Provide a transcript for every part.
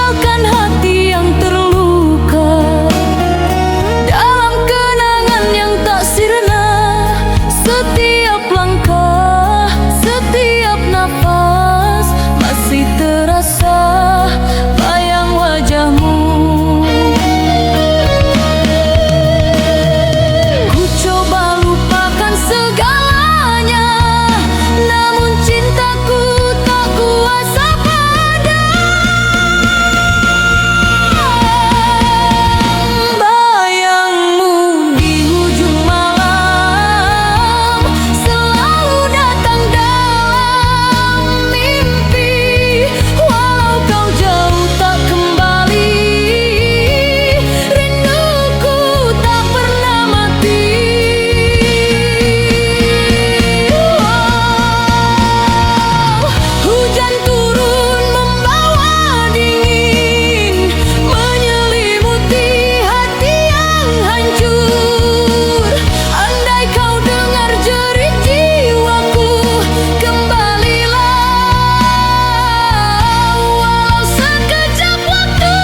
menanggalkan hati yang terluka dalam kenangan yang tak sirna. Setiap langkah, setiap nafas masih terasa bayang wajahmu. Ku coba lupakan segalanya, namun cintaku tak kuasa padam. Bayangmu di ujung malam selalu datang dalam mimpi. Walau kau jauh tak kembali, rinduku tak pernah mati. Hujan turun membawa dingin, menyelimuti hati yang hancur. Andai kau dengar jerit jiwaku, kembalilah walau sekejap waktu.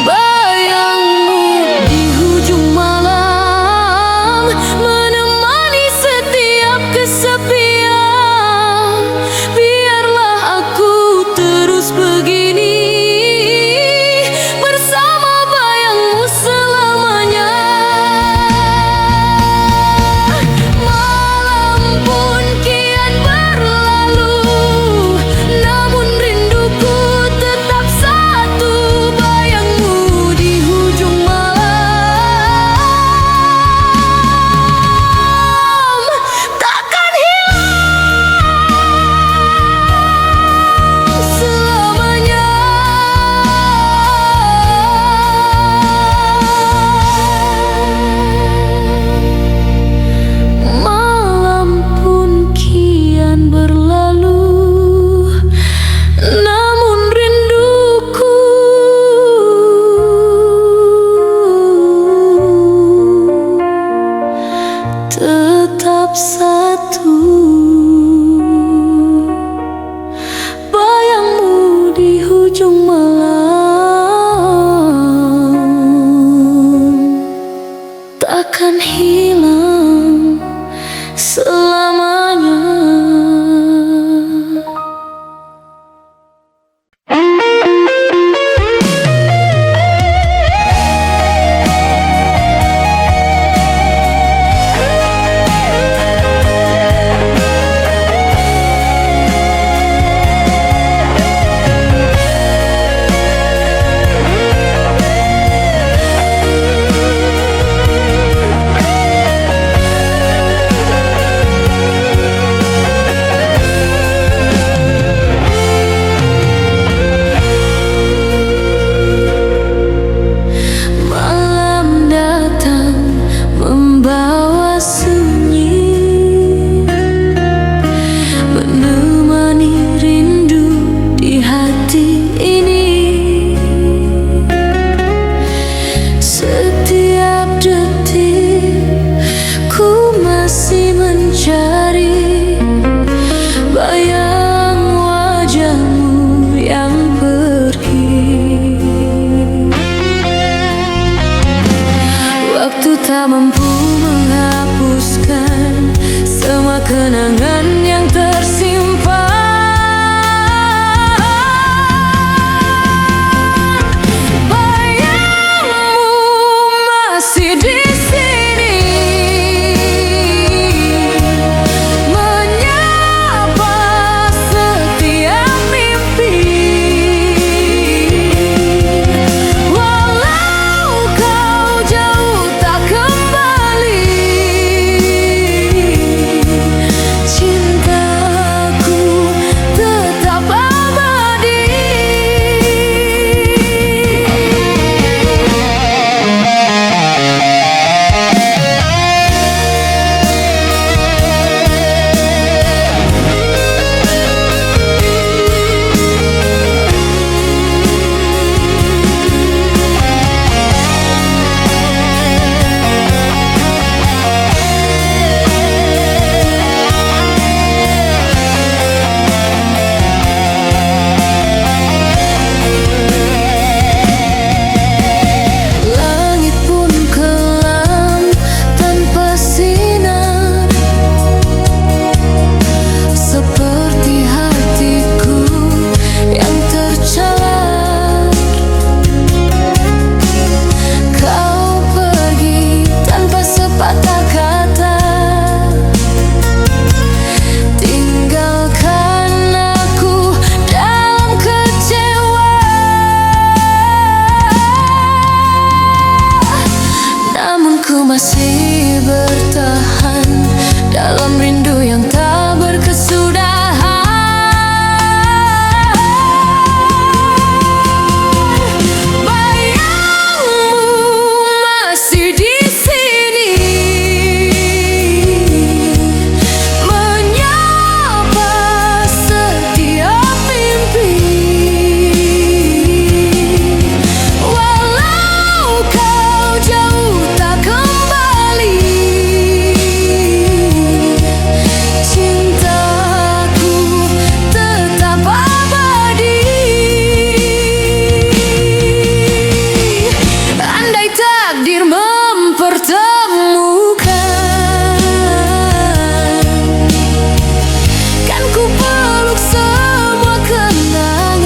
Bayangmu di ujung malam menemani setiap kesepian. Biarlah aku terus begini bersama bayangmu selamanya. Malam pun kian berlalu, namun rinduku tetap satu. Bayangmu di ujung malam takkan hilang selamanya. Malam pun kian berlalu, namun rinduku tetap satu. Bayangmu di ujung malam takkan hilang selamanya. Malam datang membawa sunyi, menemani rindu di hati ini. Setiap detik ku masih mencari bayang wajahmu yang pergi. Waktu tak mampu menghapuskan semua kenangan yang tersimpan. Bayangmu masih di sini, menyapa setiap mimpi. Walau kau jauh tak kembali, cinta masih bertahan dalam rindu yang tak berkesudahan. Bayangmu masih di sini, menyapa setiap mimpi. Walau kau jauh tak kembali, cintaku tetap abadi. Andai takdir mempertemukan, kan ku peluk semua kenangan.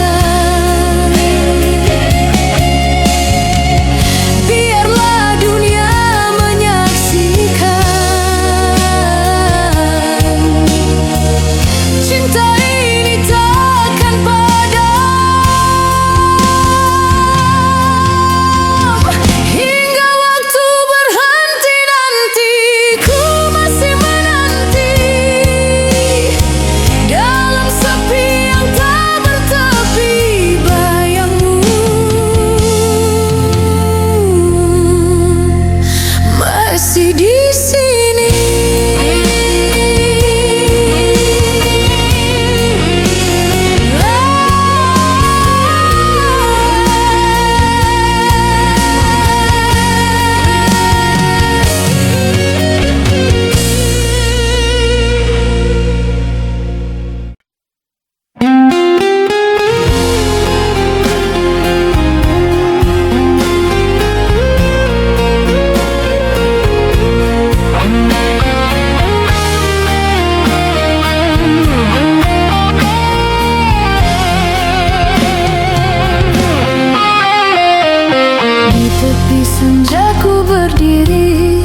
Biarlah dunia menyaksikan, cinta ini takkan padam. Hingga waktu berhenti nanti, ku masih menanti dalam sepi yang tak bertepi. Bayangmu masih di sini. Di tepi senja ku berdiri,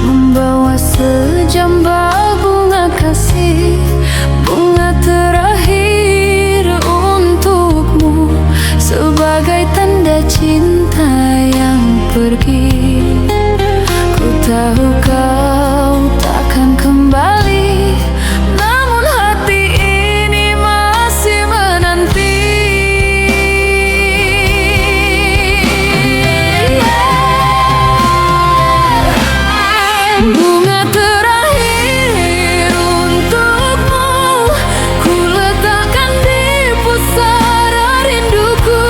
membawa sejambal bunga kasih, bunga terakhir untukmu, sebagai tanda cinta yang pergi. Ku tahu kau takkan kembali, namun hati ini masih menanti. Bunga terakhir untukmu, ku letakkan di pusara rinduku.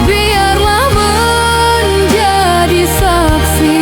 Biarlah menjadi saksi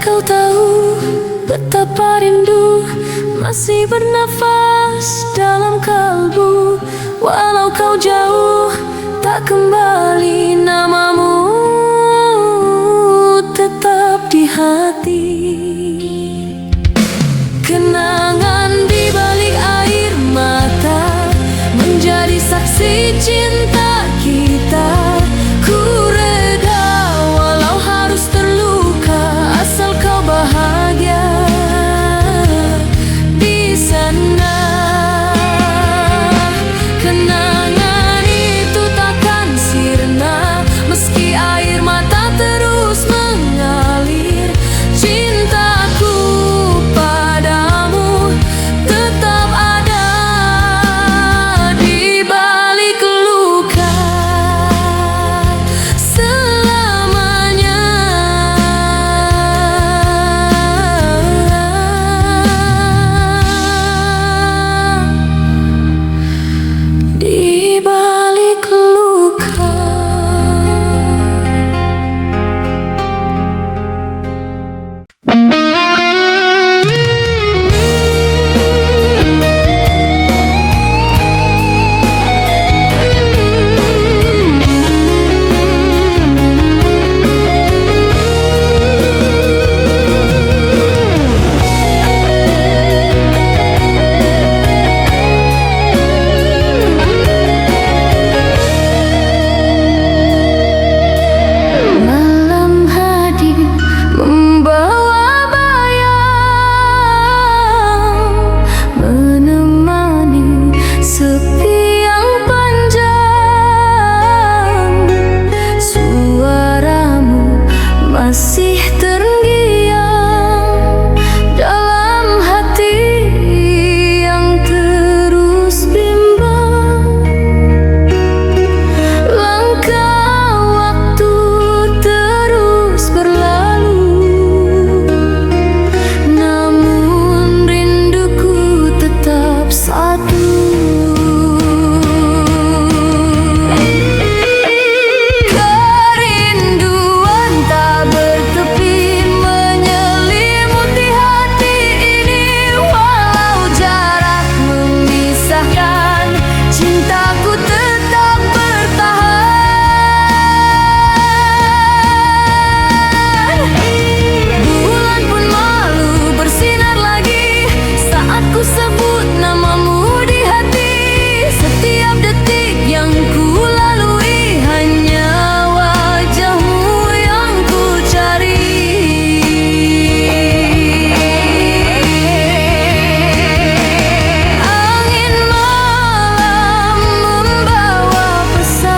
kau tahu betapa rindu masih bernafas dalam kalbu. Walau kau jauh tak kembali, namamu tetap di hati. Kenangan di balik air mata menjadi saksi cinta kita. Ku reda walau harus terluka, asal kau bahagia di sana. Kenangan itu takkan sirna meski air mata terus mengalir. Cintaku padamu tetap ada di balik luka selamanya. Di balik luka. Malam hadir membawa bayang, menemani sepi yang panjang. Suaramu masih terngiang dalam hati yang terus bimbang. Langkah waktu terus berlalu, namun rinduku tetap satu. Kerinduan tak bertepi menyelimuti hati ini. Walau jarak memisahkan, cintaku tetap bertahan. Bulan pun malu bersinar lagi saat ku sebut namamu di hati. Setiap detik yang ku lalui hanya wajahmu yang ku cari. Angin malam membawa pesan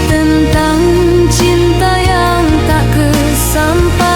tentang cinta yang tak kesampaian.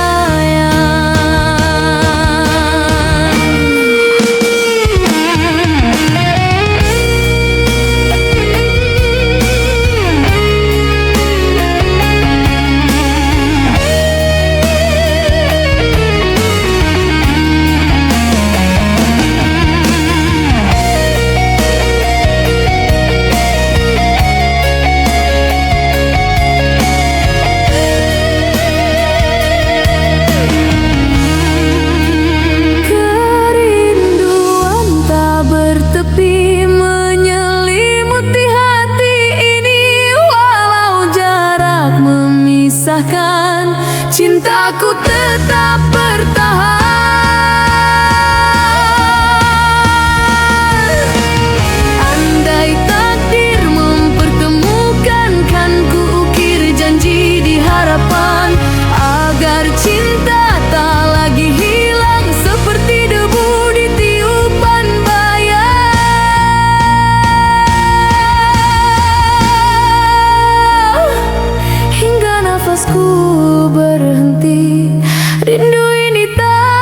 Kerinduan tak bertepi menyelimuti hati ini. Walau jarak memisahkan, cintaku tetap bertahan. Andai takdir mempertemukan, kan ku ukir janji di harapan agar cinta tak lagi hilang seperti debu di tiupan bayang. Hingga nafasku berhenti, rindu ini tak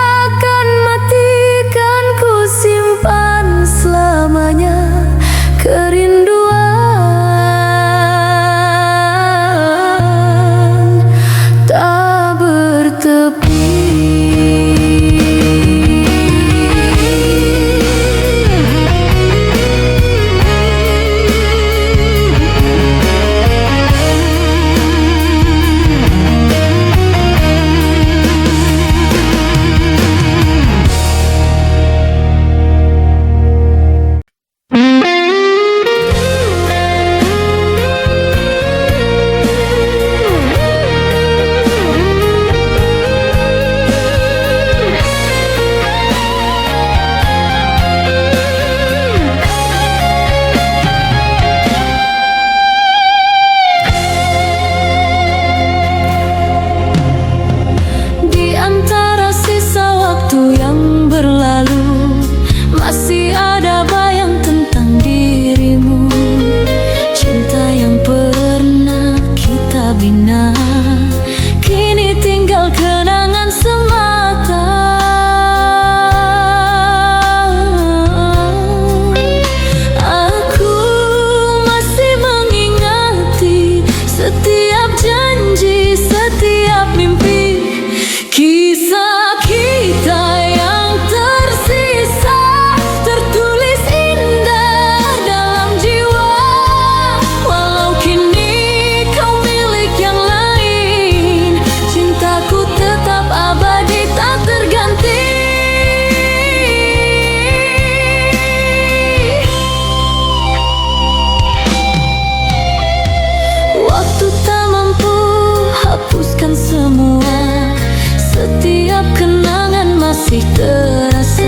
setiap kenangan masih terasa.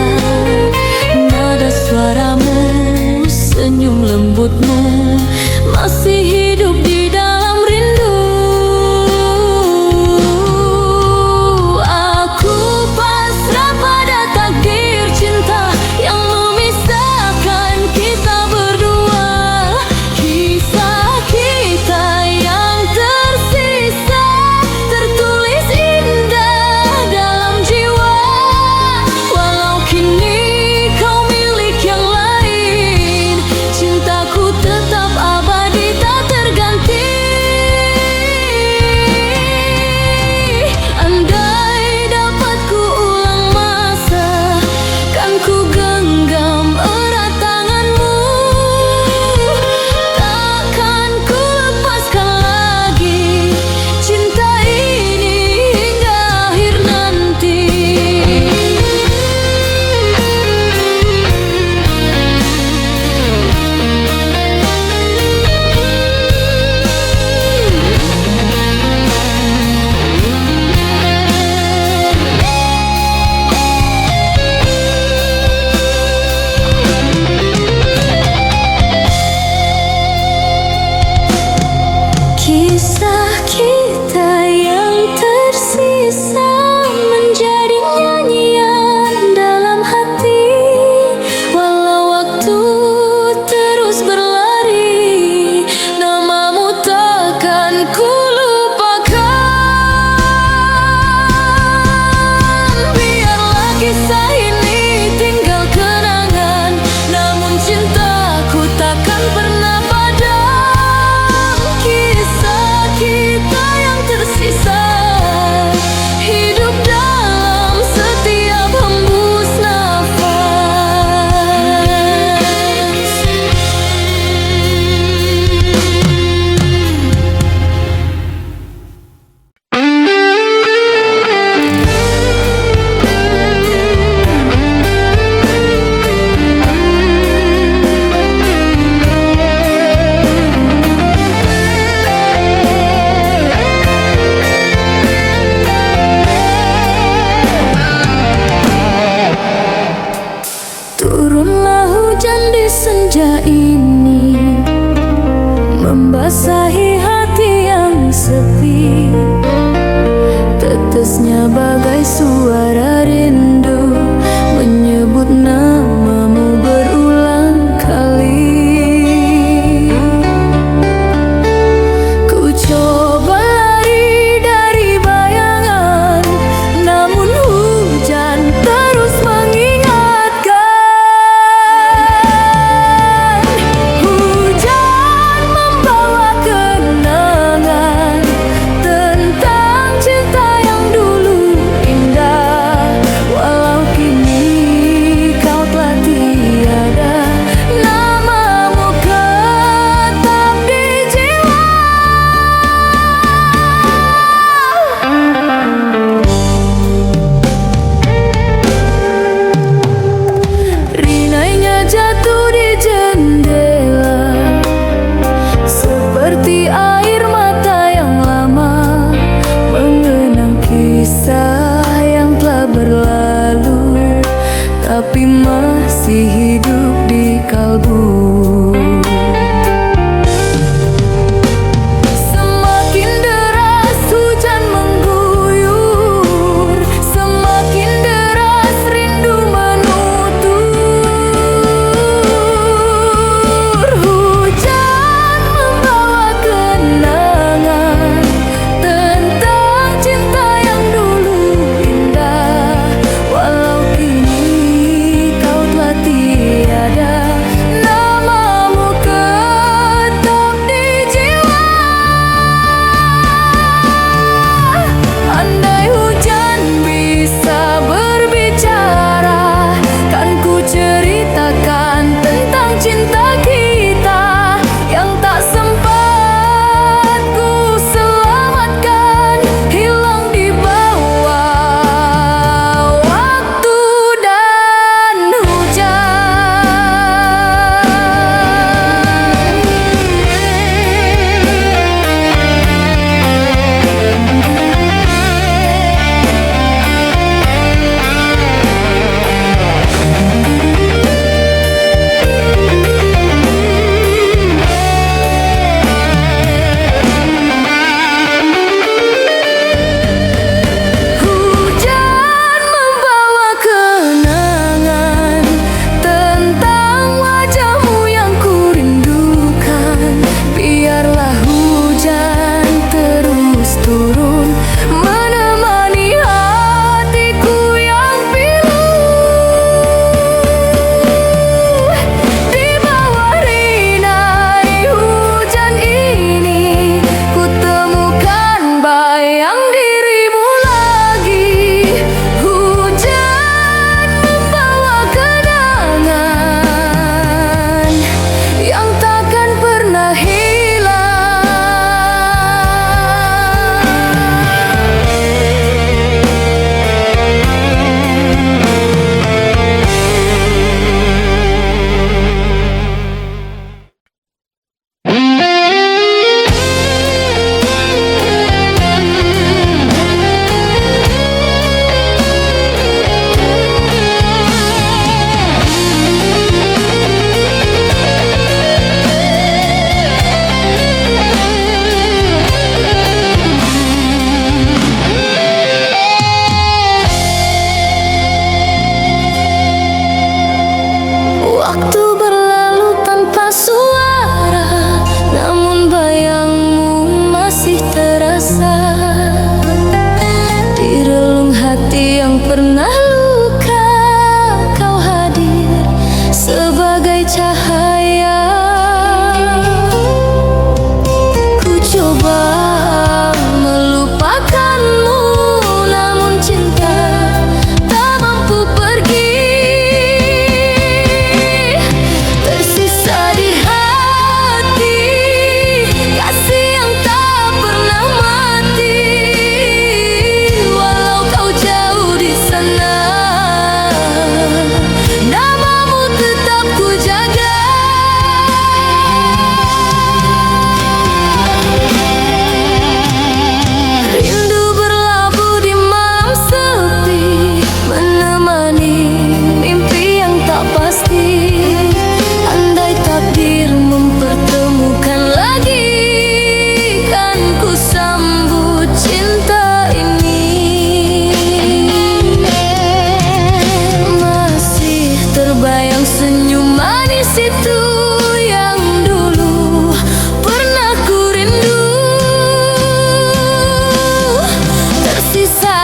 Nada suaramu, senyum lembutmu masih hidup di dalam rindu. Aku pasrah pada takdir cinta yang memisahkan kita berdua. Kisah kita yang tersisa tertulis indah dalam jiwa. Walau kini kau milik yang lain, cintaku tetap abadi tak terganti. Andai dapat ku ulang masa, kan ku genggam erat tanganmu. Takkan ku lepaskan lagi cinta ini hingga akhir nanti. Kisah kita yang tersisa menjadi nyanyian dalam hati. Walau waktu terus berlari, namamu takkan ku lupakan. Biarlah kisah ini tinggal kenangan, namun cintaku takkan pernah padam. Kisah kita yang tersisa hidup dalam setiap hembus nafas. Turunlah hujan di senja ini, membasahi hati yang sepi. Tetesnya bagai suara rindu menyebut namamu berulang kali. Ku coba lari dari bayangan, namun hujan terus mengingatkan. Hujan membawa kenangan tentang cinta yang dulu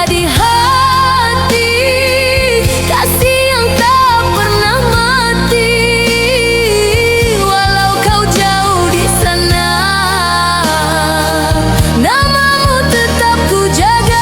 di hati, kasih yang tak pernah mati. Walau kau jauh di sana, namamu tetap ku jaga.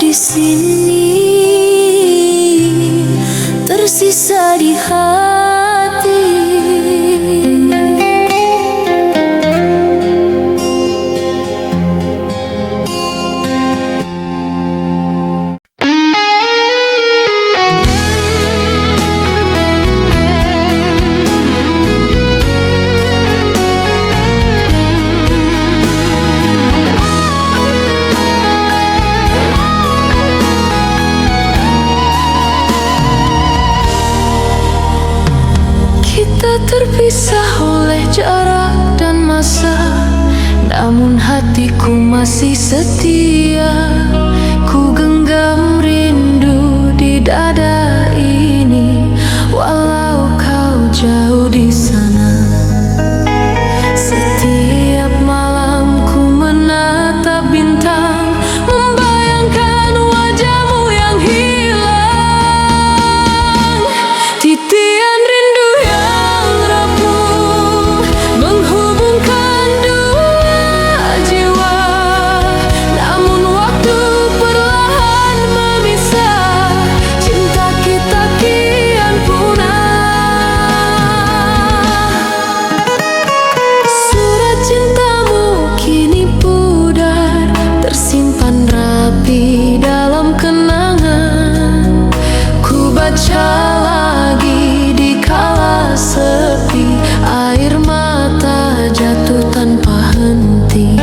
Di sini tersisa di hati. Kita terpisah oleh jarak dan masa, namun hatiku masih setia. Ku genggam rindu di dada ini, walau kau jauh di sana. Setiap malam ku menatap bintang, membayangkan wajahmu yang hilang. Titian rindu yang rapuh menghubungkan dua jiwa, namun waktu perlahan memisah. Cinta kita kian punah. Surat cintamu kini pudar, tersimpan rapi dalam kenangan. Ku baca lagi di kala sepi, air mata jatuh tanpa henti.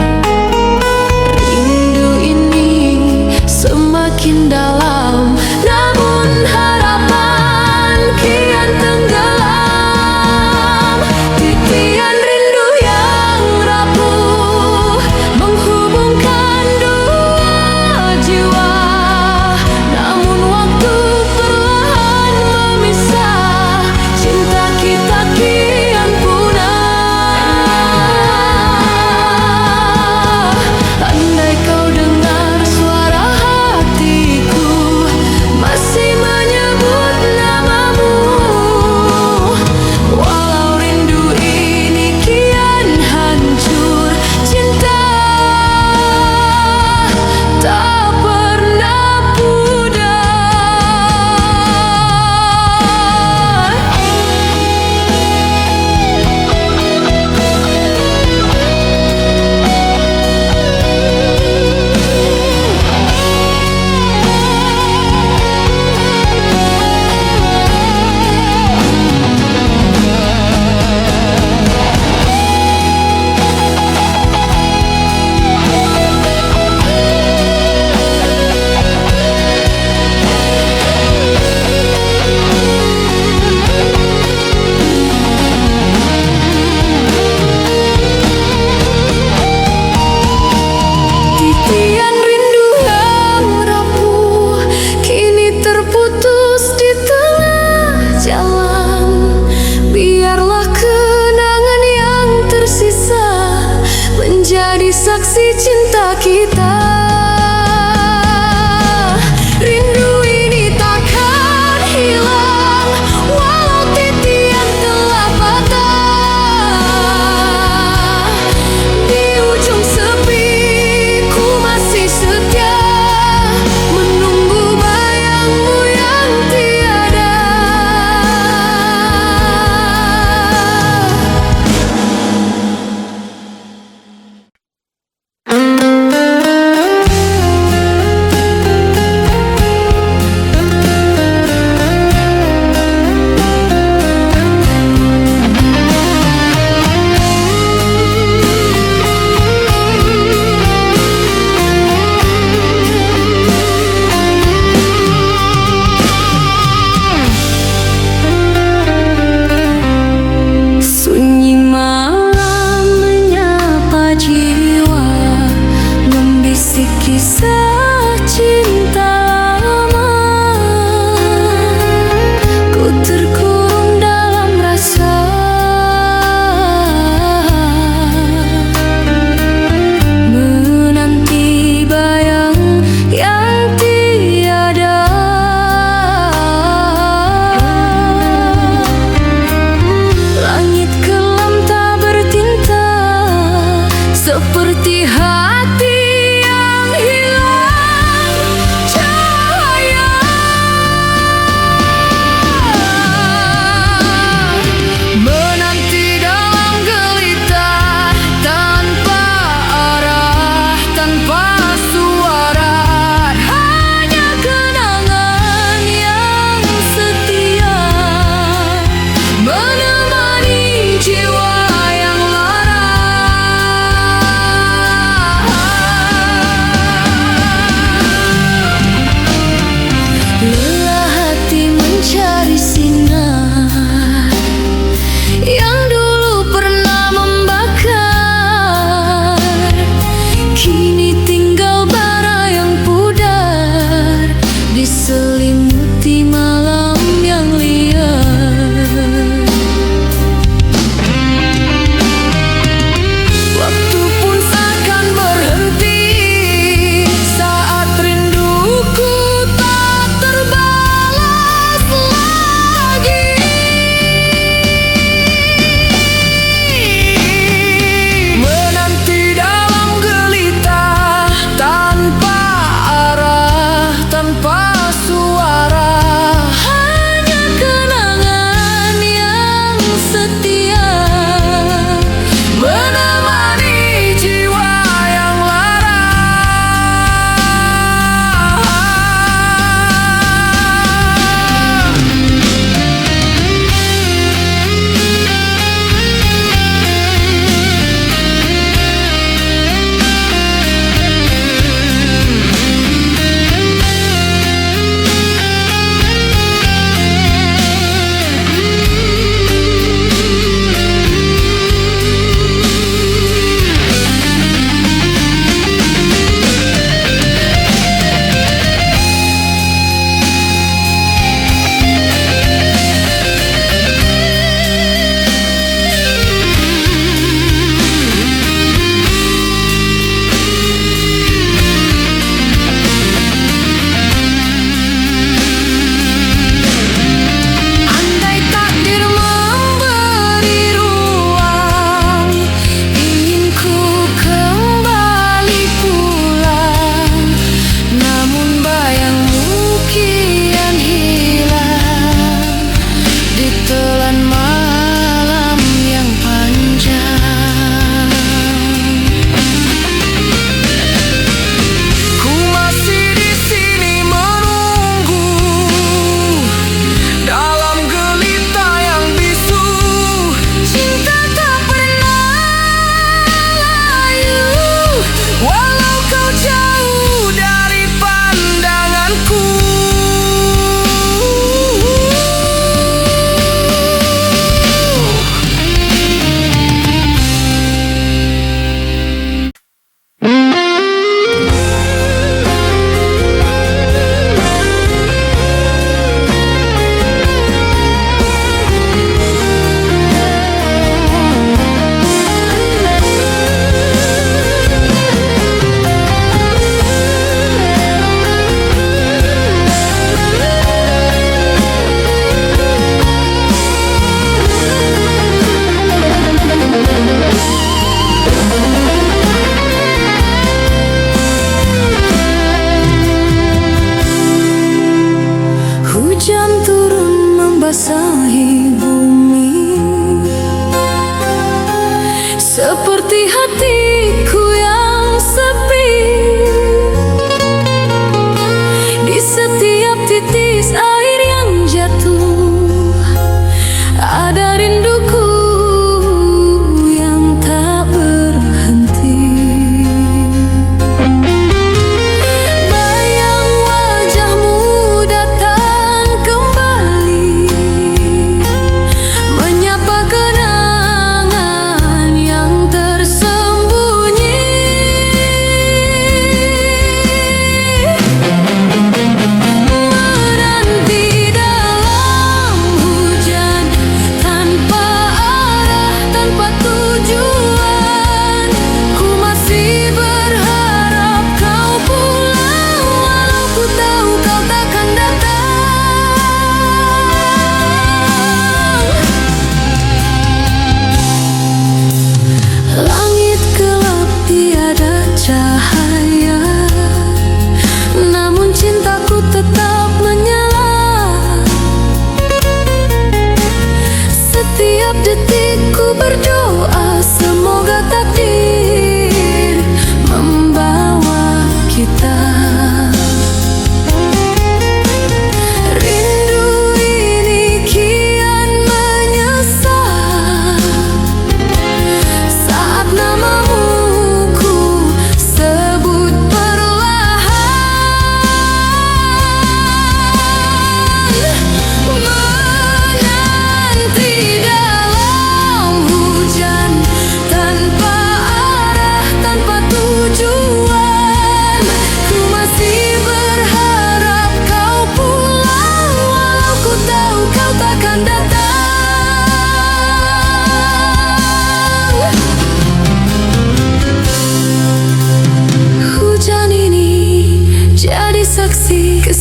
Rindu ini semakin dalam, namun harapan kian tenggelam. Titian rindu yang rapuh menghubungkan dua jiwa, namun waktu perlahan memisah. Cinta kita kian punah. Andai kau dengar suara hatiku masih menyebut namamu, walau rindu ini kian hancur, cinta tak pernah pudar. Titian rindu yang rapuh kini terputus di tengah jalan. Biarlah kenangan yang tersisa menjadi saksi cinta kita. Rindu ini takkan hilang, walau titian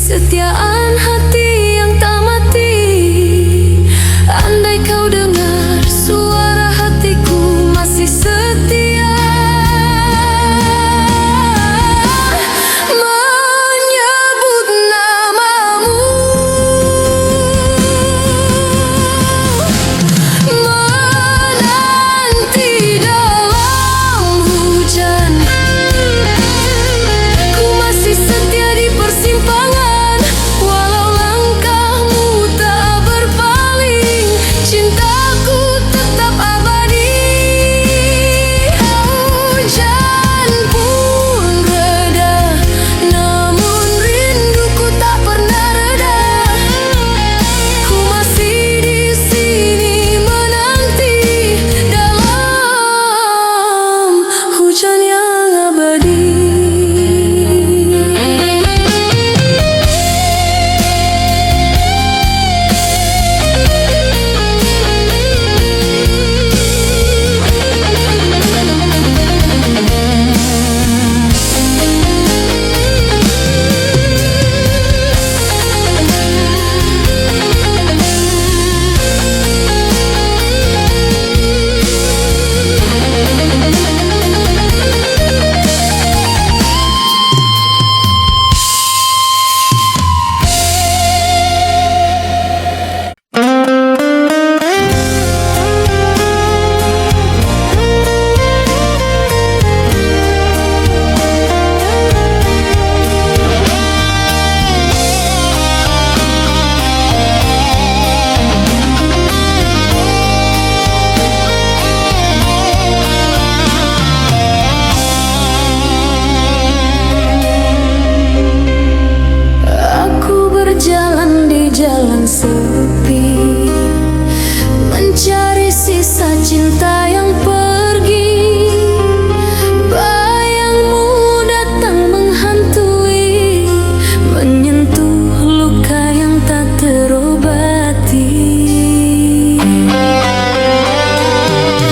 kesetiaan hati yang tak mati. Andai kau dengar suara hatiku masih setia menyebut namamu, menanti dalam hujan. Ku masih setia di persimpangan, walau langkahmu tak berpaling. Cintaku tetap abadi. Hujan pun reda, namun rinduku tak pernah reda. Ku masih di sini menanti dalam hujan yang abadi. Berjalan di jalan sepi, mencari sisa cinta yang pergi. Bayangmu datang menghantui, menyentuh luka yang tak terobati.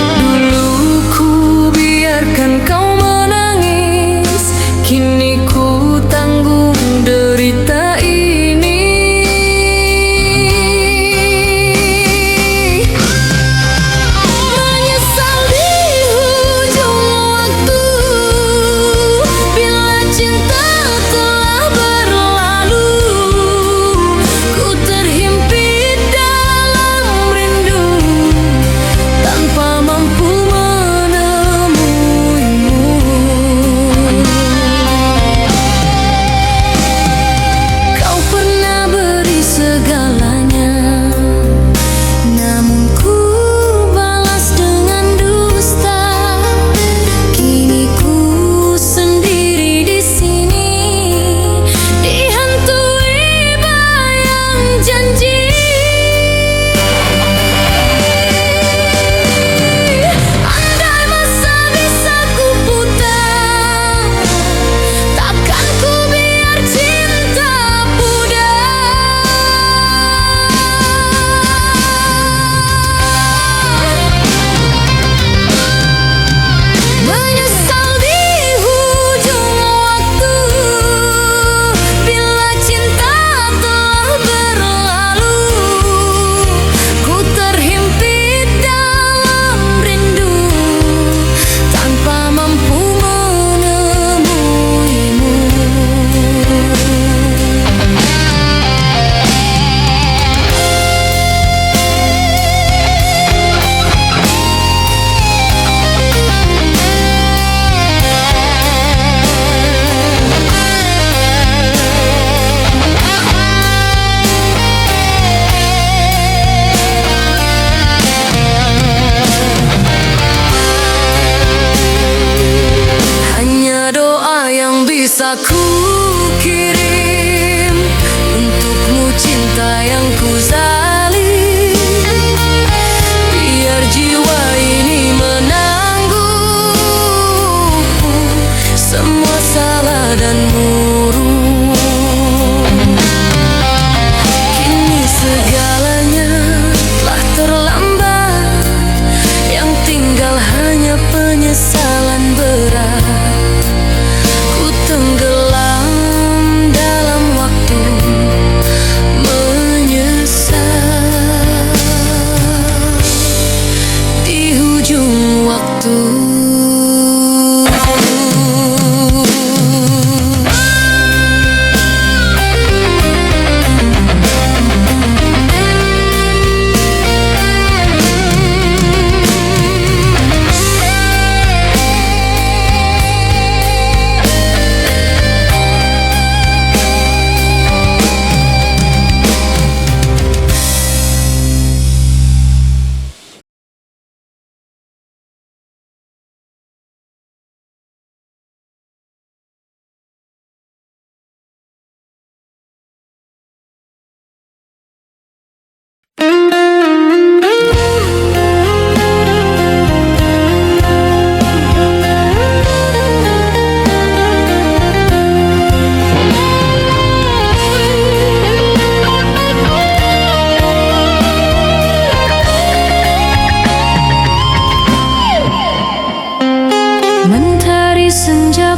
Dulu ku biarkan kau menangis, kini ku tanggung derita ini. Menyesal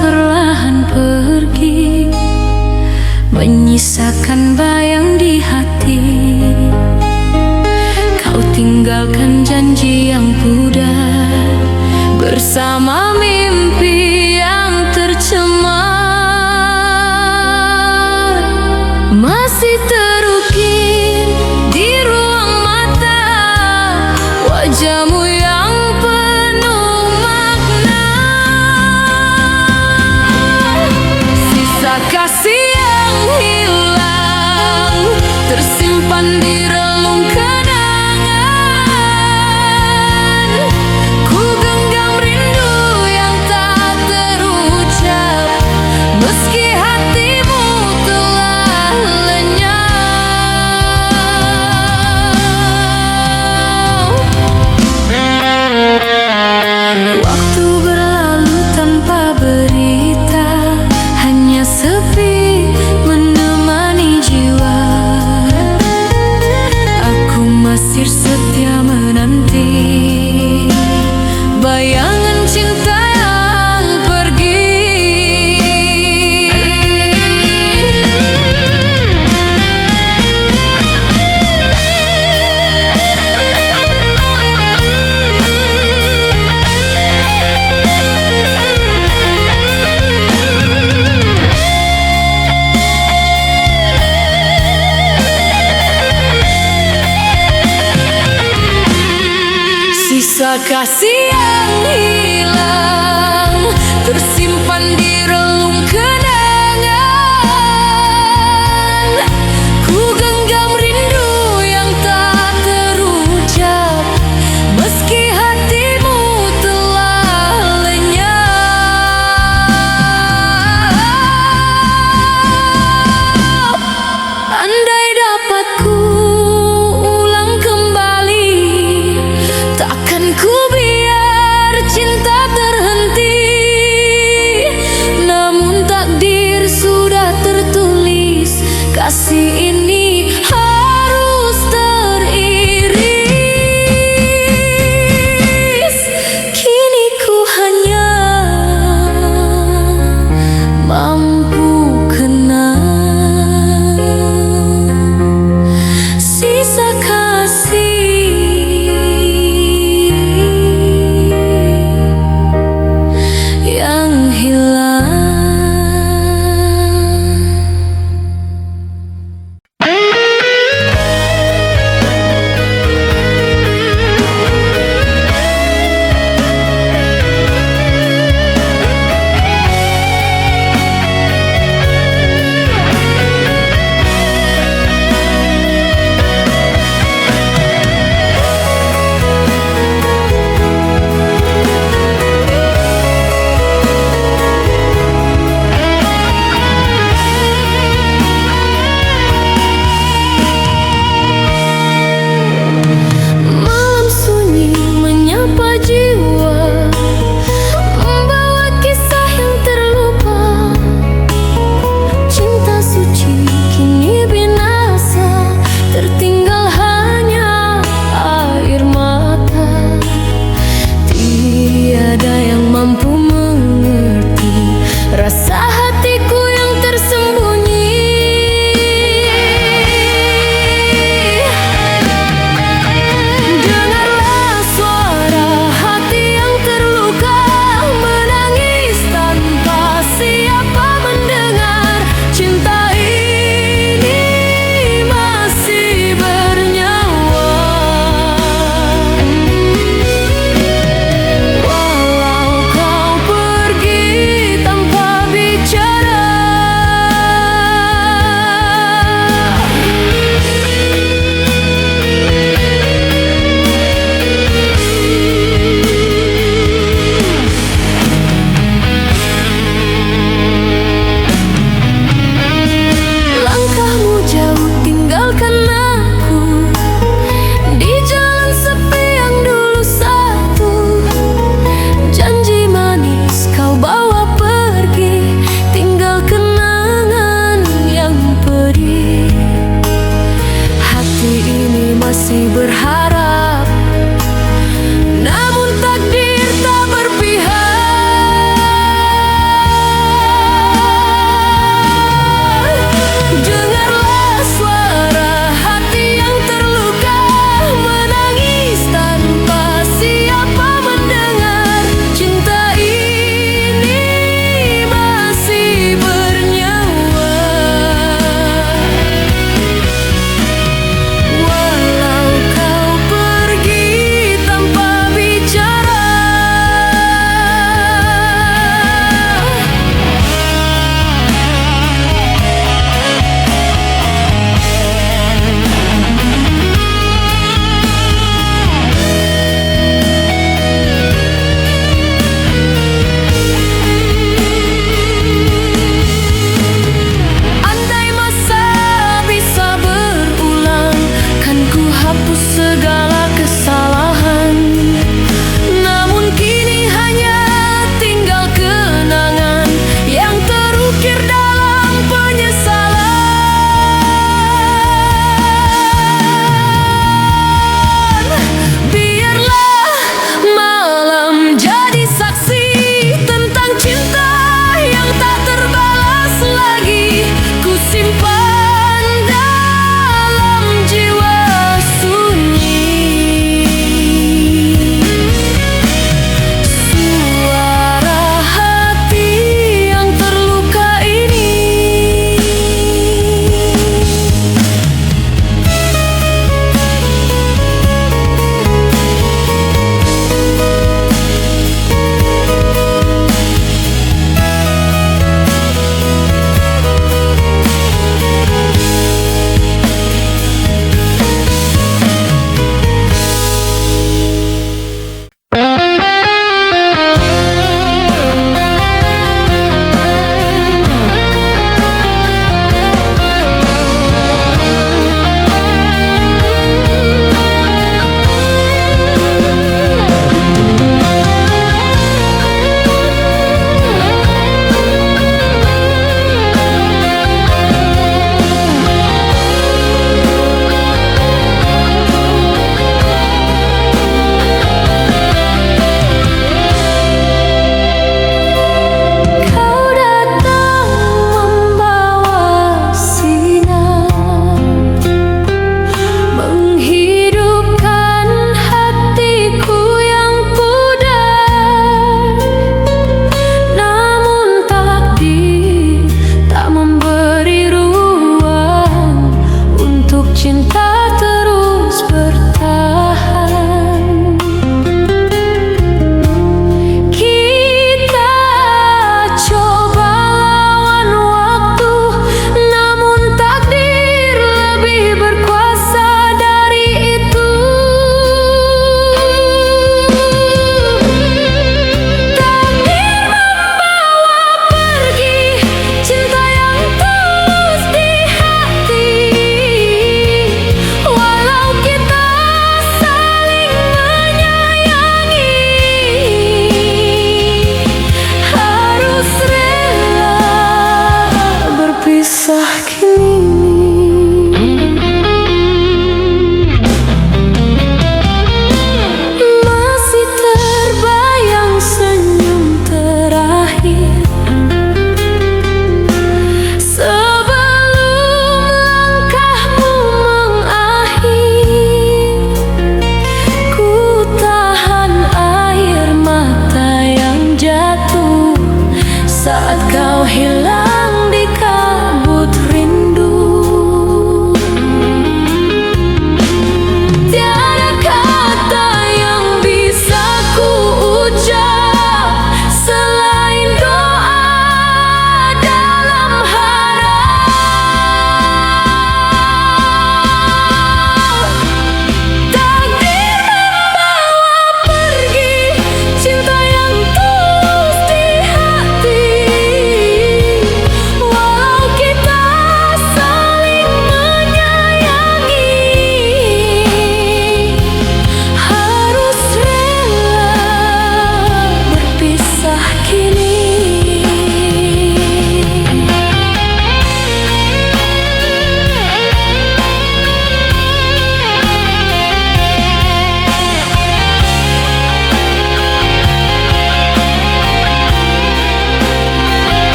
perlahan pergi, menyisakan bayang di hati. Kau tinggalkan janji yang pudar bersama mimpi yang tercemar. Masih terukir di ruang mata wajahmu yang penuh makna. Sisa kasih yang hilang tersimpan di relung kenangan. Ku genggam rindu yang tak terucap, meski hatimu telah lenyap. Waktu berlalu tanpa berita, hanya sepi menemani jiwa. Aku masih setia menanti bayangan cinta yang pergi. Sisa kasih yang hilang